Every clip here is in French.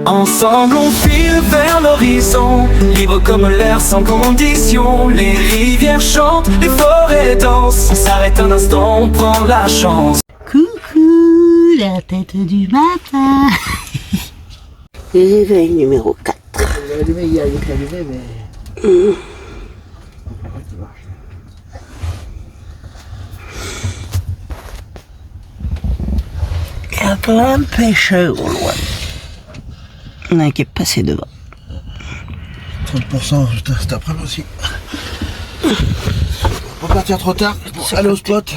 Ensemble on file vers l'horizon, libre comme l'air sans condition. Les rivières chantent, les forêts dansent, on s'arrête un instant, on prend la chance. Coucou, la tête du matin. Réveil numéro 4. Le réveil, il y a avec la réveil, mais... Il y a plein de pêcheurs au loin. Il y en a qui est passé devant. 30% putain, cet après-midi aussi. On va partir trop tard pour aller au spot.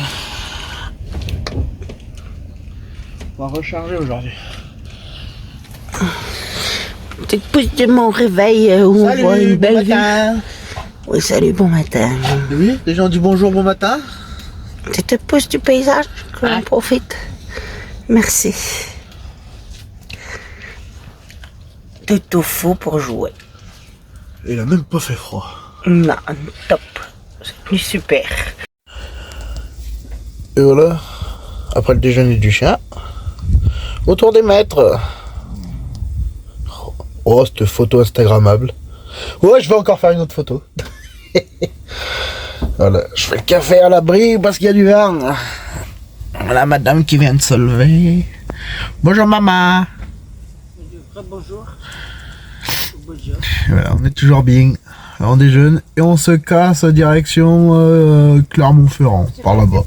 On va recharger aujourd'hui. Petite pousse de mon réveil où Salut, on voit une belle bon matin. vue. Oui, salut, bon matin. Oui, les gens disent bonjour, bon matin. Tu te pousses du paysage, que l'on profite. Merci. Tout faux pour jouer. Il a même pas fait froid. Non, top. C'est plus super. Et voilà, après le déjeuner du chien, autour des maîtres. Oh, cette photo instagrammable. Ouais, je vais encore faire une autre photo. Voilà, je fais le café à l'abri parce qu'il y a du vent. Voilà, madame qui vient de se lever. Bonjour, maman. Bonjour. Voilà, on est toujours bien. On déjeune et on se casse direction Clermont-Ferrand, par là-bas.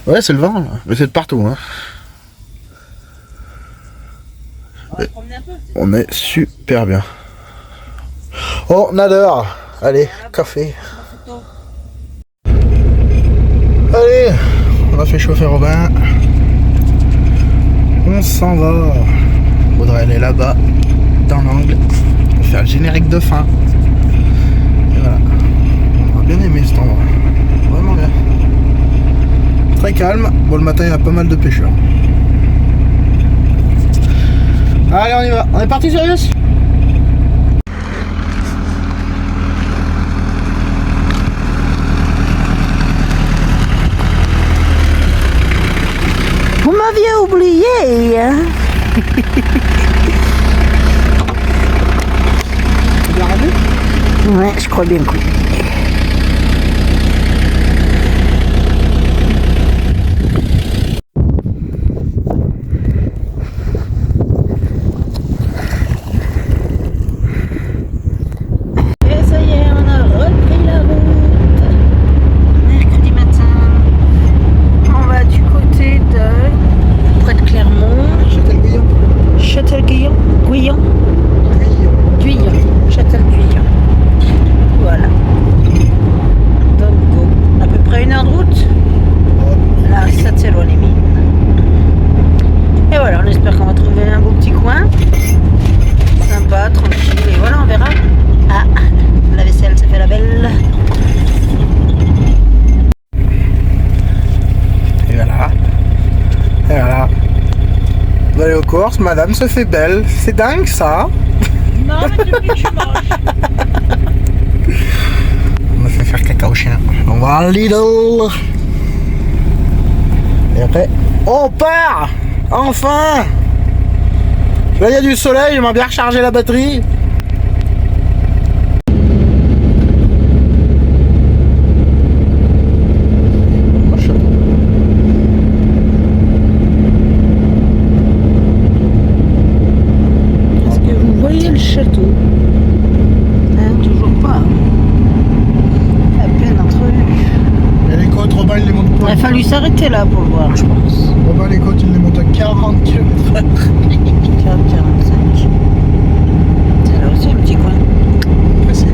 Ouais, c'est le vent, là. Mais c'est de partout. Hein. On est super bien. Oh, nadeur. Allez, café. Allez, on a fait chauffer Robin. On s'en va. Faudrait aller là-bas, dans l'angle, pour faire le générique de fin. Et voilà. On a bien aimé cet endroit. Vraiment bien. Très calme. Bon, le matin, il y a pas mal de pêcheurs. Allez, on y va. On est parti, Sirius? Vous m'aviez oublié, hein? Ouais, je crois bien que oui. Et ça y est, on a repris la route. Mercredi matin, on va du côté de... près de Clermont. Châtel-Guyon. Châtel-Guyon. Guyon. Châtel-Guyon. Voilà. Donc, à peu près 1 heure de route. Là, ça s'éloigne les mines. Et voilà, on espère qu'on va trouver un beau petit coin. Sympa, tranquille. Et voilà, on verra. Ah, la vaisselle se fait la belle. Et voilà. Et voilà. Vous allez aux courses, madame se fait belle. C'est dingue ça. Non, mais depuis que je mange. On a fait faire caca au chien. On va à Lidl. Et après, on part. Enfin. Là, il y a du soleil. J'aimerais bien recharger la batterie. Est-ce que vous voyez le château? Hein, toujours pas. À peine entrevu. Et les côtes, Robin, il les monte Il pas. a fallu s'arrêter là pour le voir, je pense. Robin, les côtes, il les monte à 40 km/h. 4,45. C'est là aussi un petit coin. Précis.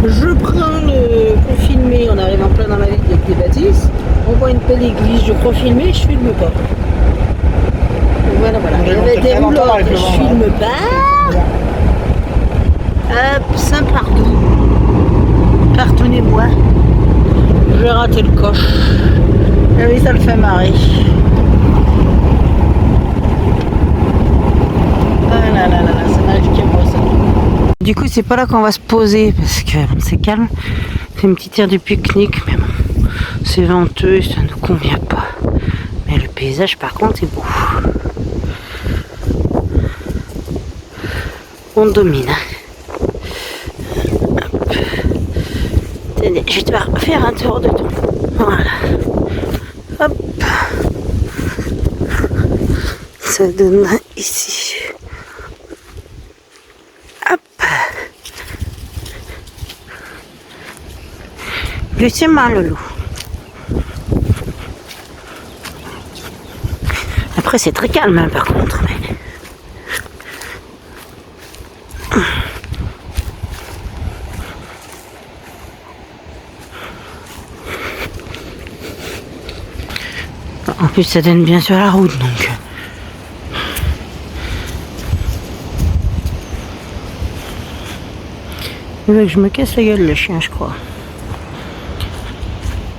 Je prends le profilmé, on arrive en plein dans la ville avec des bâtisses. On voit une belle église, je profilmé, je filme pas. Voilà, voilà. avec le vent. Je me barre. Hop, Saint-Pardoux. Pardonnez-moi. J'ai raté le coche. Ah oui, ça le fait marrer. Ah là là là là, ça n'arrive qu'à moi ça. Du coup, c'est pas là qu'on va se poser parce que c'est calme. C'est une petite aire du pique-nique, mais bon, c'est venteux et ça ne nous convient pas. Mais le paysage, par contre, est beau. On domine. Hop. Tenez, je vais devoir faire un tour de temps. Voilà. Hop. Ça donne ici. Hop. Laissez-moi le loup. Après c'est très calme hein, par contre. Mais... En plus ça donne bien sur la route donc. Il veut que je me casse la gueule le chien je crois.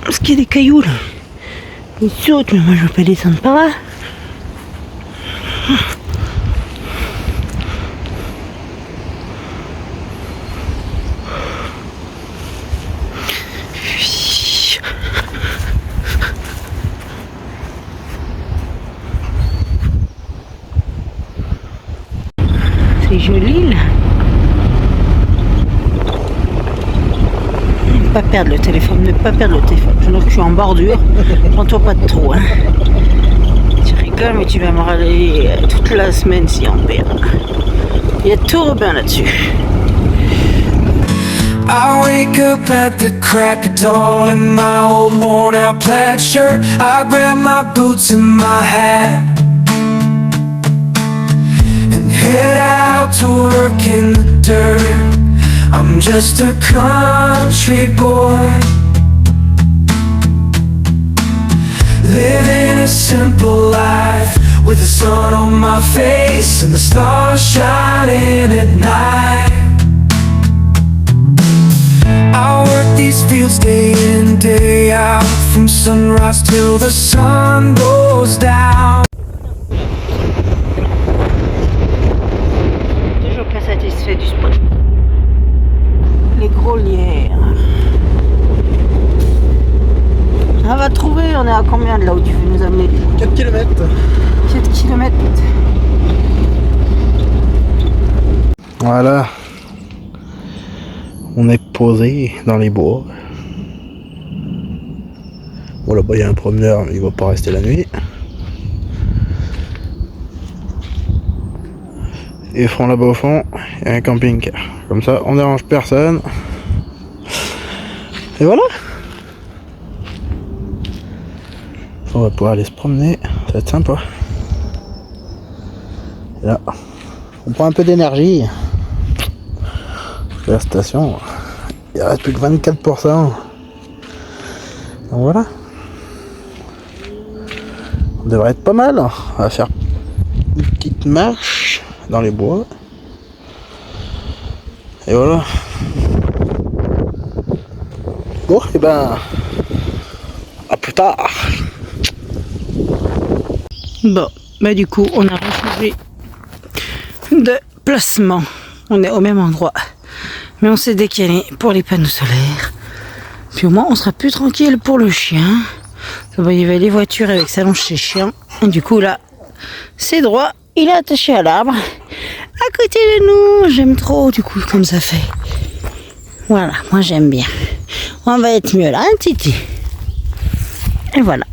Parce qu'il y a des cailloux là. Il saute mais moi je veux pas descendre par là. C'est joli là. Ne pas perdre le téléphone, ne pas perdre le téléphone. Je suis en bordure, prends-toi pas de trop. Hein. Tu rigoles mais tu vas me râler toute la semaine si on perd. Il y a tout Robin là-dessus. I wake up at the crack of dawn in my old worn out plaid shirt. I grab my boots and my hat and head out to work in the dirt. I'm just a country boy living a simple life with the sun on my face and the stars shining at night. I work these fields day in, day out, from sunrise till the sun goes down. Toujours pas satisfait du spot. Les gros lierres. On va trouver, on est à combien de là où tu veux nous amener? 4 km. 4 km. Voilà. On est posé dans les bois. Bon là-bas il y a un promeneur mais il va pas rester la nuit. Et front là-bas au fond, il y a un camping-car. Comme ça on dérange personne. Et voilà. On va pouvoir aller se promener, ça va être sympa. Et là, on prend un peu d'énergie. La station, il reste plus que 24%. Donc voilà. On devrait être pas mal. On va faire une petite marche dans les bois. Et voilà. Bon, et ben, à plus tard. Bon, bah du coup, on a rechangé de placement. On est au même endroit. Mais on s'est décalé pour les panneaux solaires. Puis au moins on sera plus tranquille pour le chien. Il y avait les voitures avec sa longe chez chien. Et du coup là, c'est droit. Il est attaché à l'arbre. À côté de nous. J'aime trop du coup comme ça fait. Voilà, moi j'aime bien. On va être mieux là, hein, Titi. Et voilà.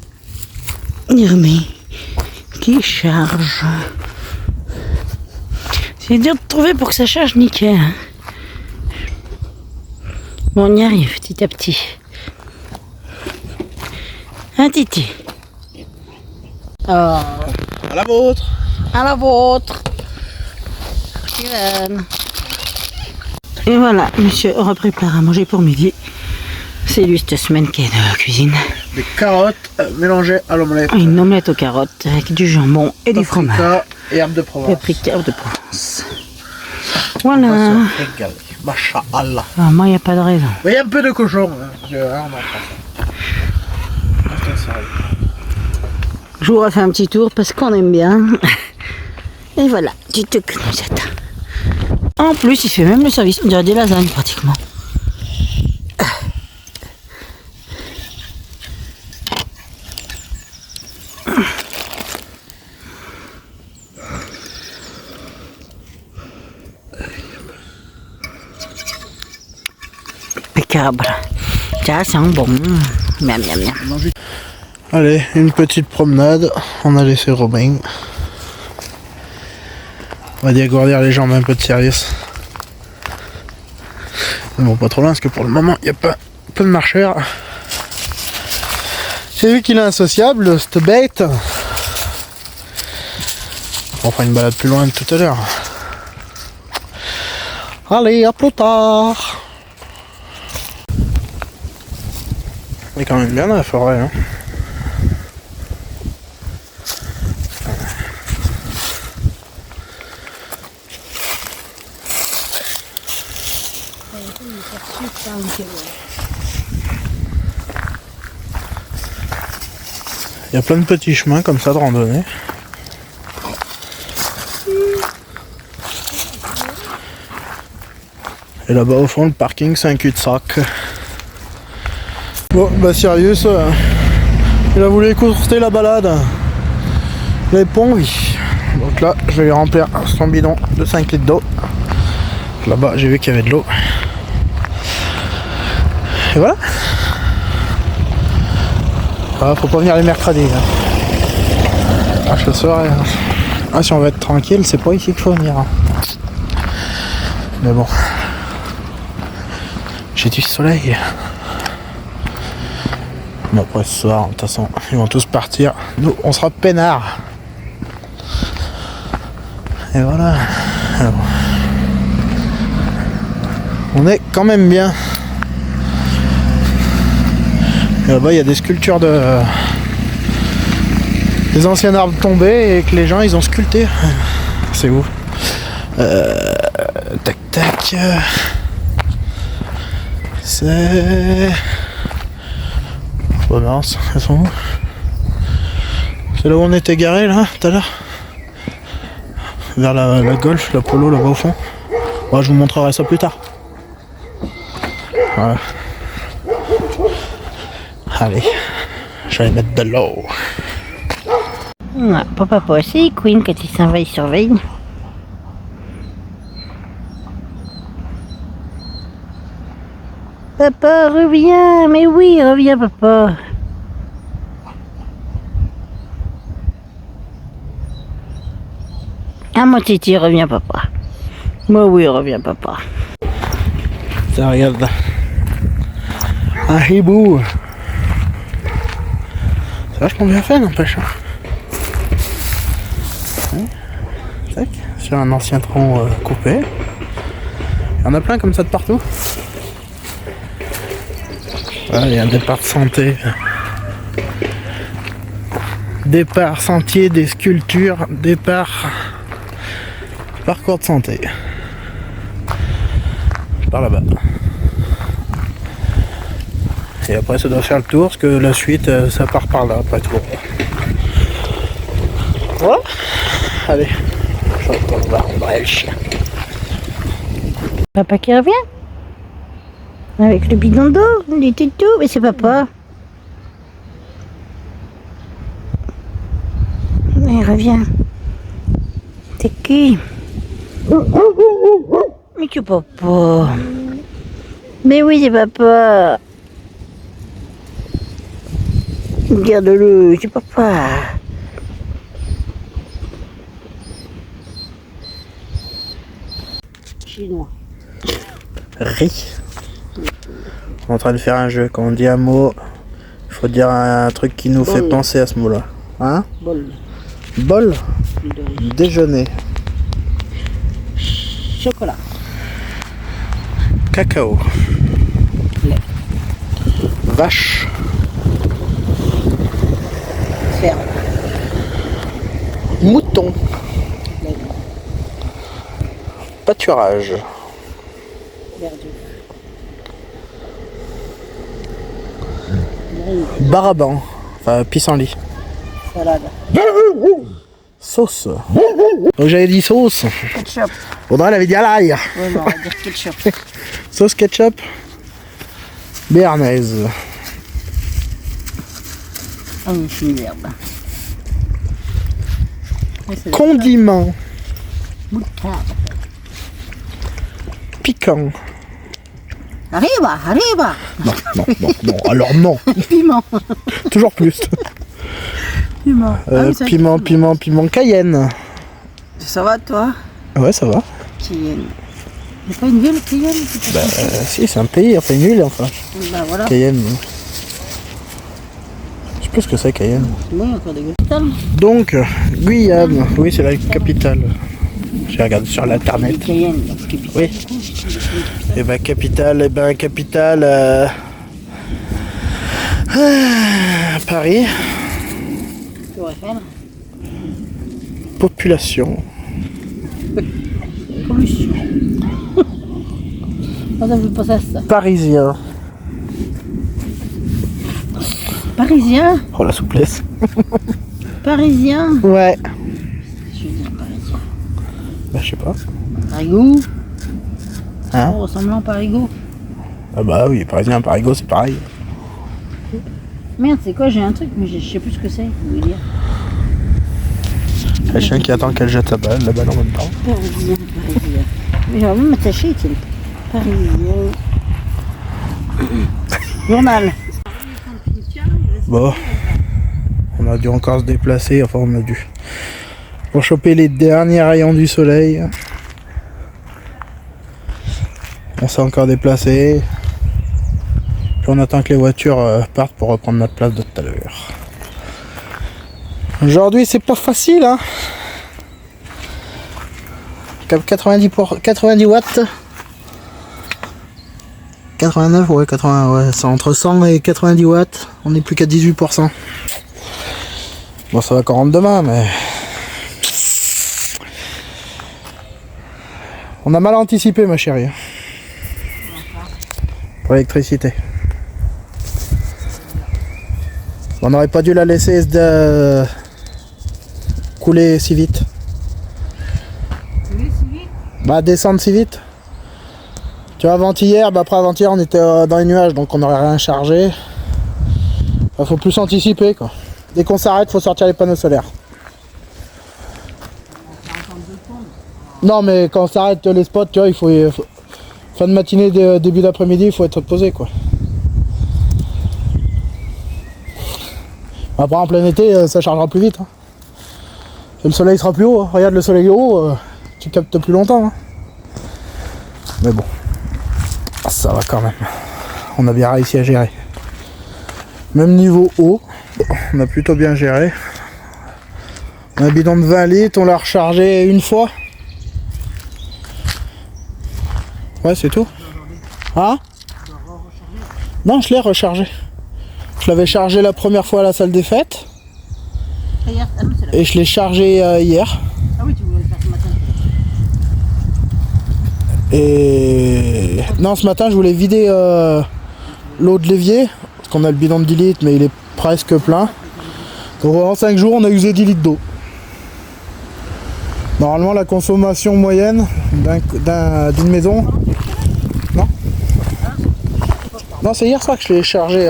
Il remet. Qui charge. C'est dur de trouver pour que ça charge nickel. Hein. Bon, on y arrive petit à petit. Un Titi. Oh. À la vôtre. À la vôtre. Steven. Et voilà, monsieur aura préparé à manger pour midi. C'est lui cette semaine qui est de la cuisine. Des carottes mélangées à l'omelette. Une omelette aux carottes avec du jambon et du fromage. Et herbe de Provence. Paprika, herbe de Provence. On va Voilà. se régaler. Masha'Allah. Ah, moi, il n'y a pas de raison. Mais il y a un peu de cochon. On en prend. Putain, sérieux. Je vous refais un petit tour parce qu'on aime bien. Et voilà, petite cnosette. En plus, il fait même le service. On dirait des lasagnes pratiquement. Impeccable. Ça sent bon. Miam, miam, miam. Allez, une petite promenade. On a laissé Robin. On va dégourdir les jambes un peu de service. Mais bon, pas trop loin parce que pour le moment, il y a pas de marcheurs. J'ai vu qu'il est insociable, cette bête. On fera une balade plus loin tout à l'heure. Allez, à plus tard. On est quand même bien dans la forêt. Hein. Il y a plein de petits chemins comme ça de randonnée. Et là-bas au fond le parking c'est un cul-de-sac. Bon bah sérieux ça, il a voulu écourter la balade. Il avait pas envie. Donc là je vais lui remplir son bidon de 5 litres d'eau. Là-bas j'ai vu qu'il y avait de l'eau. Et voilà. Ah, faut pas venir les mercredis. Hein. Ah, je le saurais. Hein. Ah, si on veut être tranquille, c'est pas ici qu'il faut venir. Hein. Mais bon. J'ai du soleil. Mais après ce soir, de toute façon, ils vont tous partir. Nous, on sera peinards. Et voilà. Alors, on est quand même bien. Et là-bas, il y a des sculptures des anciens arbres tombés et que les gens, ils ont sculpté. C'est où tac, tac. C'est... Oh mince, elles sont où? C'est là où on était garé, là, tout à l'heure. Vers la golf, la polo, là-bas au fond. Bon, je vous montrerai ça plus tard. Voilà. Allez, je vais aller mettre de l'eau. Papa aussi, Queen, quand il s'en va, il surveille. Papa, reviens, mais oui, reviens, papa. Ah, mon titi, reviens, papa. Moi, oui, reviens, papa. Ça regarde. Un hibou. C'est vachement bien fait, n'empêche. Tac, sur un ancien tronc coupé. Il y en a plein comme ça de partout. Voilà, il y a un départ de santé. Départ sentier des sculptures. Départ parcours de santé. Par là-bas. Et après ça doit faire le tour parce que la suite ça part par là après tout. Voilà. Allez. On va le chien. Papa qui revient? Avec le bidon d'eau, du toutou, mais c'est papa. Il revient. C'est qui? Mais c'est papa. Mais oui, c'est papa. Regarde-le, c'est papa. Chinois. Riz. On est en train de faire un jeu. Quand on dit un mot, il faut dire un truc qui nous fait penser à ce mot-là. Hein? Bol. Bol. Déjeuner. Chocolat. Cacao. Lait. Vache. Ferme. Mouton. pâturage. Verdure. Baraban, enfin pissenlit. Salade. Sauce. Donc j'avais dit sauce. Ketchup. Audrey elle avait dit à l'ail. Oui, mais on va dire ketchup. Sauce ketchup. Béarnaise. Oh, une fine herbe. Condiment. Moutarde. Piquant. Arriba, arriba. Non, alors non. Piment. Toujours plus. Piment. Piment Cayenne. Ça va toi? Ouais, ça va. Cayenne. C'est pas une ville, Cayenne? Bah, si, c'est un pays, enfin une ville, enfin. Bah voilà. Cayenne. Je sais plus ce que c'est, Cayenne. Oui, encore des capitales. Donc, Guyane. Oui, c'est la capitale. J'ai regardé sur l'internet. Cayenne, oui. Et ben capitale, Paris. Tour Eiffel. Population. Pollution. Ça veut pas ça. Parisien. Parisien. Oh la souplesse. Parisien. Ouais. Je veux dire parisien. Bah je sais pas. Parigot. Hein? Oh, ressemblant Parigot. Ah bah oui, parisien, parigot, c'est pareil. Merde, c'est quoi? J'ai un truc, mais je sais plus ce que c'est. Je veux dire. Le chien qui attend qu'elle jette la balle en même temps. Parisien. Mais j'aurais même attaché, tu sais. Parisien. Journal. Bon. On a dû encore se déplacer, enfin on a dû. Pour choper les derniers rayons du soleil. On s'est encore déplacé. Puis on attend que les voitures partent pour reprendre notre place de tout à l'heure. Aujourd'hui c'est pas facile hein. 90 watts. 89 ouais 80 ouais c'est entre 100 et 90 watts. On n'est plus qu'à 18%. Bon ça va qu'on rentre demain mais. On a mal anticipé ma chérie. Pour l'électricité. On n'aurait pas dû la laisser couler si vite. Bah descendre si vite. Tu vois avant-hier, bah après avant-hier on était dans les nuages donc on n'aurait rien chargé. Bah, faut plus anticiper quoi. Dès qu'on s'arrête faut sortir les panneaux solaires. Non mais quand on s'arrête les spots tu vois il faut fin de matinée, début d'après-midi il faut être posé quoi. Après en plein été ça chargera plus vite hein. Et le soleil sera plus haut hein. Regarde le soleil est haut tu captes plus longtemps hein. Mais bon ça va quand même, on a bien réussi à gérer. Même niveau eau on a plutôt bien géré. On a un bidon de 20 litres, on l'a rechargé une fois. Ouais c'est tout. Ah non je l'ai rechargé. Je l'avais chargé la première fois à la salle des fêtes. Et je l'ai chargé hier. Ah oui, tu voulais le faire ce matin. Et non ce matin je voulais vider l'eau de l'évier. Parce qu'on a le bidon de 10 litres mais il est presque plein. Donc en 5 jours on a usé 10 litres d'eau. Normalement la consommation moyenne d'une maison. Non. Non c'est hier soir que je l'ai chargé.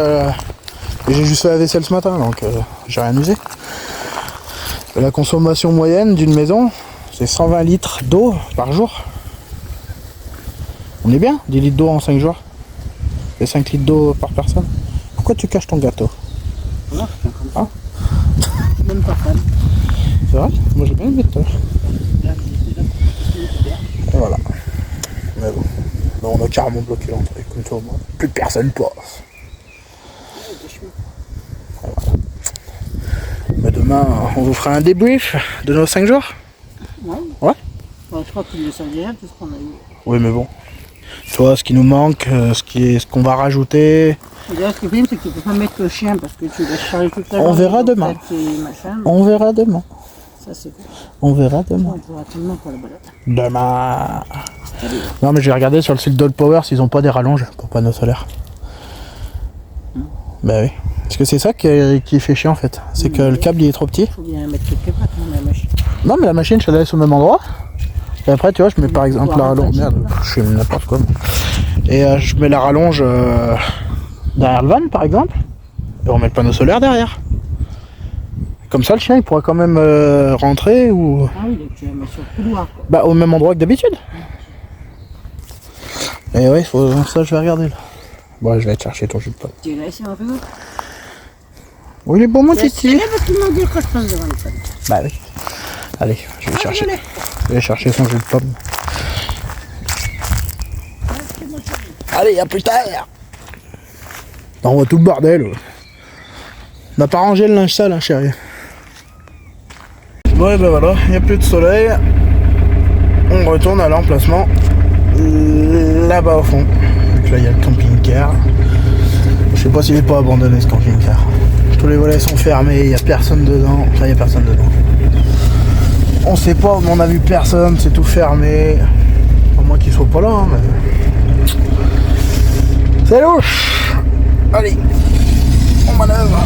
Et j'ai juste fait la vaisselle ce matin donc j'ai rien usé. Et la consommation moyenne d'une maison c'est 120 litres d'eau par jour. On est bien, 10 litres d'eau en 5 jours. Et 5 litres d'eau par personne. Pourquoi tu caches ton gâteau? Non, c'est comme ça. Ah Même pas fan. c'est vrai? Moi j'ai bien aimé tout à l'heure. Et voilà. Mais bon. Là, on a carrément bloqué l'entrée, comme tout le monde. Plus personne passe. Voilà. Mais demain, on vous fera un débrief de nos 5 jours. Ouais. Ouais. Ouais, je crois qu'ils le savent déjà, tout ce qu'on a eu. Oui, mais bon. Toi, ce qui nous manque, ce qu'on va rajouter. Déjà, ce qui est bien, c'est que tu peux pas mettre le chien parce que tu laisses charger toute la journée. On verra demain. On verra demain. Ça, c'est cool. On verra demain. On pourra tout le monde pour la balade. Demain. Non mais je vais regarder sur le site d'All Power s'ils ont pas des rallonges pour panneaux solaires. Bah oui. Parce que c'est ça qui fait chier en fait. C'est que le câble il est trop petit. Faut bien mettre quelque part quand la machine. Non mais la machine je la laisse au même endroit. Et après tu vois je mets par exemple la rallonge. Merde, je fais n'importe quoi. Et je mets la rallonge derrière le van par exemple. Et on met le panneau solaire derrière. Comme ça le chien il pourra quand même rentrer ou. Ah oui, donc tu la mets sur le couloir quoi. Bah au même endroit que d'habitude. Et ouais, ça je vais regarder là. Bon je vais aller chercher ton jus de pomme. Tu l'as laissé un peu. Oui il est bon mon titi. parce qu'il m'a dit quand je passe devant le fan. Bah oui. Allez, je vais chercher. Je vais chercher son jus de pomme. Allez, à plus tard. On voit tout le bordel. On n'a pas rangé le linge sale, hein, chérie. Bon, et ben voilà, il n'y a plus de soleil. On retourne à l'emplacement là-bas au fond. Donc là, il y a le camping-car. Je sais pas s'il n'est pas abandonné ce camping-car. Tous les volets sont fermés, il n'y a personne dedans. Enfin, il n'y a personne dedans. On sait pas, on a vu personne, c'est tout fermé. À moins qu'ils soient pas là, hein, mais... C'est louche. Allez, on manœuvre.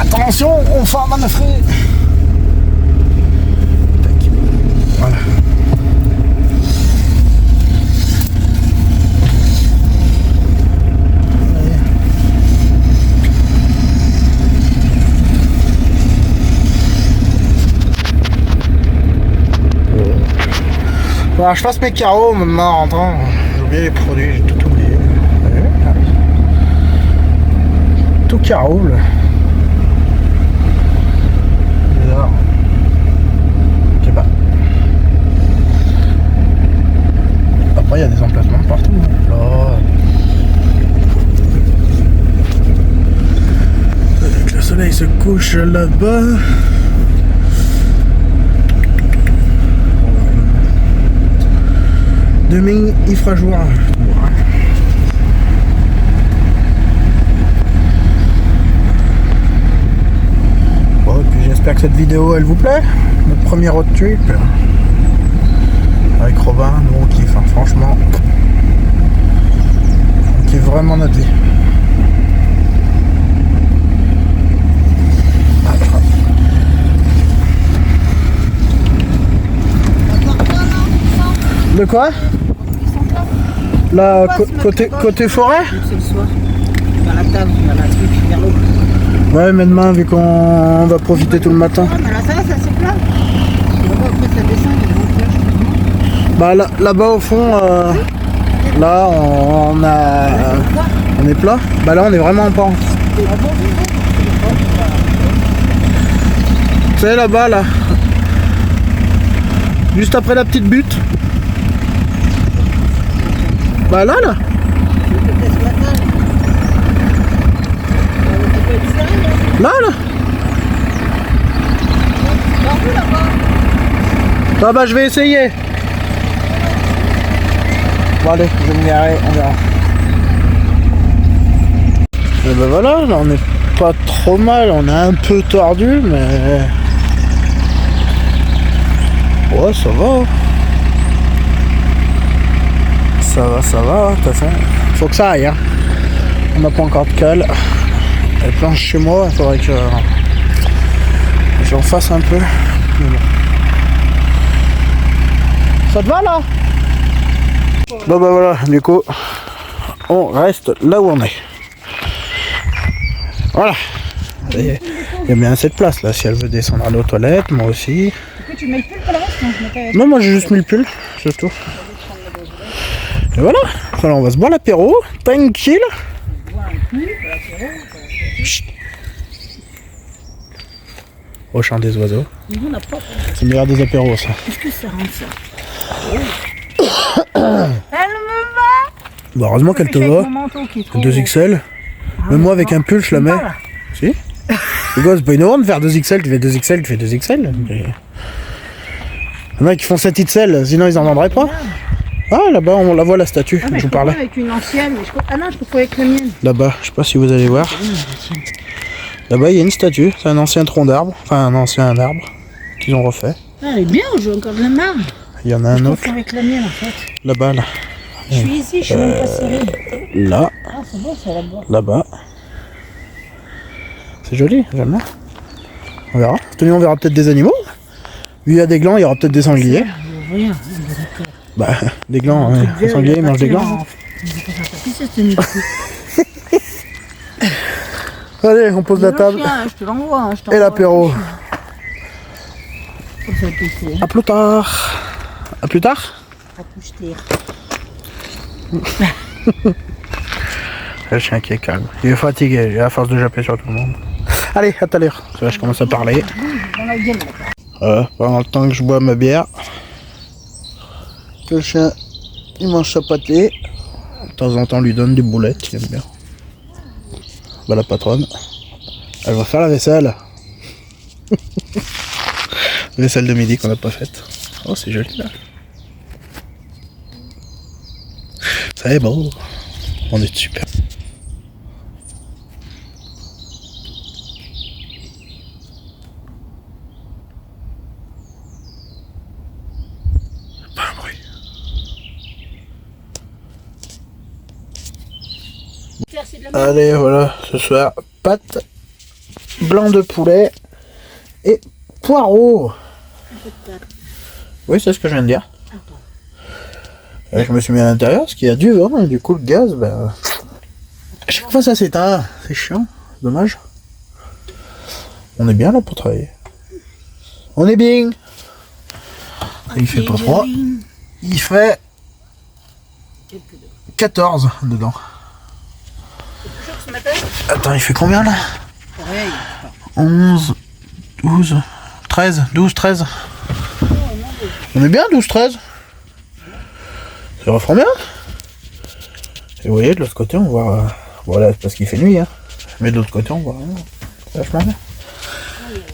Attention, on fait manœuvrer. Voilà. Voilà, je fasse mes carreaux maintenant en rentrant. J'ai oublié les produits, j'ai tout oublié. Tout carreau là. Bizarre. Je sais pas. Après il y a des emplacements partout. Là. Le soleil se couche là-bas. Demain il fera jour. Bon, et puis j'espère que cette vidéo elle vous plaît. Notre premier road trip avec Robin, nous on kiffe, hein, franchement. On kiffe vraiment notre vie. De quoi? Là, côté forêt? C'est le soir. Vers la table, vers la truc, vers l'eau. Ouais, mais demain, vu qu'on va profiter tout le matin. Ah, mais là, ça va, c'est assez plat. Après, ça descend, il y a des montages. Bah, là-bas, au fond, là, on est plat. Bah, là, on est vraiment en pente. Tu sais, là-bas, là. Juste après la petite butte. Bah, là. Là. Ah bah je vais essayer. Bon allez, je vais me garer, on verra. Et bah voilà, là on est pas trop mal, on est un peu tordu mais... Ouais ça va. Ça va, de toute façon. Faut que ça aille hein. On n'a pas encore de cale. Elle planche chez moi, il faudrait que j'en fasse un peu. Mais bon. Ça te va là? Bon bah voilà, du coup, on reste là où on est. Voilà. Il y a bien assez de place là, si elle veut descendre à aux toilettes, moi aussi. Tu mets le pull pour le reste? Non, moi j'ai juste mis le pull, c'est tout. Et voilà, alors on va se boire l'apéro, tranquille. Chut. Au chant des oiseaux. C'est le meilleur des apéros ça. Qu'est-ce que ça rend ça? Elle me va. Bah heureusement qu'elle te va. 2XL. Même moi avec un pull je la mets. Si. C'est quoi, c'est pas innovant de faire 2XL, tu fais 2XL, tu fais 2XL. Il y en a qui font 7XL, sinon ils en vendraient pas. Ah là-bas on la voit la statue, je vous parlais. Avec une ancienne, mais ah non je peux avec la mienne. Là-bas, je sais pas si vous allez voir. Là-bas il y a une statue, c'est un ancien tronc d'arbre, enfin un ancien arbre. qu'ils ont refait. Ah, elle est bien, on joue encore de la marre. Il y en a un Je autre confonds avec la mienne en fait. là-bas, là. Je suis ici, je suis même pas serrée. Là, Ah, c'est bon, ça là-bas. là-bas. C'est joli, j'aime bien. On verra. Tenez, on verra peut-être des animaux. Vu il y a des glands, il y aura peut-être des sangliers. Rien. Bah, des glands, hein. Les sangliers ils mangent des glands. Allez, on pose la table. Je te l'envoie. Hein, Et l'apéro. Faut faire pisser. À plus tard. À plus tard. À plus tard. Le chien qui est calme. Il est fatigué, à force de japper sur tout le monde. Allez, à tout à l'heure. Là, je commence à parler. Pendant le temps que je bois ma bière, que le chien, il mange sa pâtée. De temps en temps, on lui donne des boulettes, il aime bien. Bah, la patronne, elle va faire la vaisselle. La vaisselle de midi qu'on n'a pas faite. Oh, c'est joli là. Ça est beau. On est super. Pas un bruit. Allez, voilà, ce soir, pâtes, blanc de poulet et poireaux. Oui, c'est ce que je viens de dire. Et je me suis mis à l'intérieur parce qu'il y a du vent et du coup le gaz, ben, à chaque fois ça s'éteint. C'est chiant, c'est dommage. On est bien là pour travailler. On est bien. Il fait pas froid. Il fait 14 dedans. Attends, il fait combien là? 11, 12, 13, 12, 13. On est bien 12, 13. Ça refond bien. Et vous voyez, de l'autre côté, on voit... Voilà, c'est parce qu'il fait nuit, hein. Mais de l'autre côté, on voit rien. C'est vachement bien.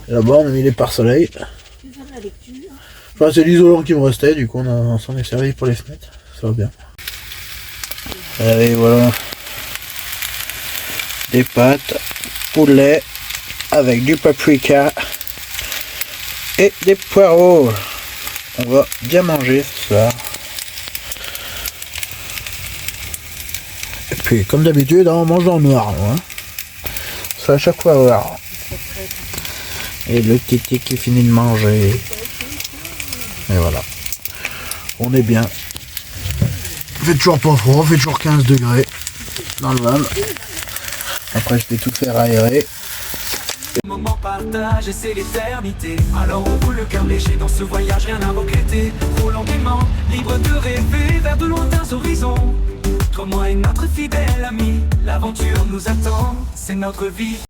Là-bas, on a mis les pare-soleil. Enfin, c'est l'isolant qui me restait, du coup, on s'en est servi pour les fenêtres. Ça va bien. Allez, voilà. Des pâtes, poulet, avec du paprika et des poireaux. On va bien manger ce soir. Et puis, comme d'habitude, on mange dans le noir. Hein. Ça à chaque fois voir. Et le titi qui finit de manger. Et voilà. On est bien. Il fait toujours pas froid, il fait toujours 15 degrés dans le van. Après, je vais tout faire aérer. Le moment partagé, c'est l'éternité. Alors on roule le cœur léger dans ce voyage, rien à regretter. Roulant gaiement, libre de rêver vers de lointains horizons. Toi, moi et notre fidèle ami, l'aventure nous attend, c'est notre vie.